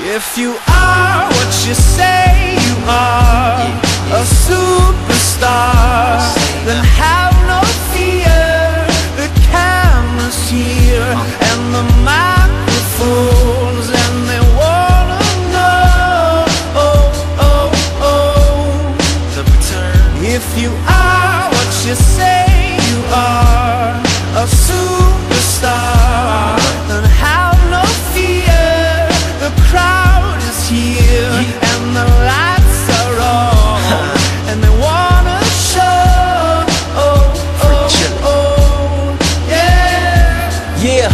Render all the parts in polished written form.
If you are what you say you are, a superstar, then have no fear. The camera's here and the microphones, and they wanna know, the return. If you are what you say you are, a superstar, then have no fear. The crowd is here and the lights are on, and they wanna show, yeah.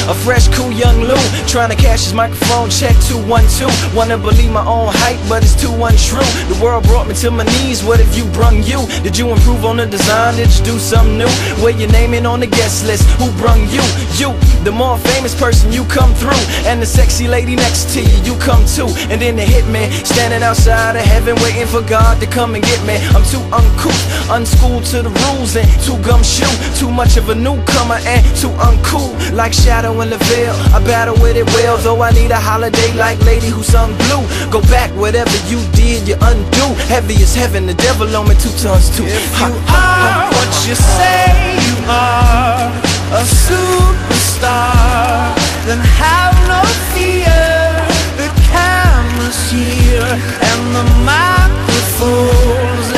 A fresh, cool young Lou trying to cash his microphone check 212. Wanna believe my own hype, but it's too untrue. The world brought me to my knees, what have you brung you? Did you improve on the design, did you do something new? Where your name in on the guest list, who brung you? You, the more famous person, you come through. And the sexy lady next to you, you come too. And then the hitman, standing outside of heaven waiting for God to come and get me. I'm too uncouth, unschooled to the rules, and too gumshoe. Too much of a newcomer and too uncool. Like Shadow in the Veil, I battle with it well, though I need a holiday like Lady who sung Blue. Go back, whatever you did, you undo. Heavy as heaven, the devil on me 2 tons too. If you are what you say you are, a superstar, then have no fear. The camera's here and the microphones,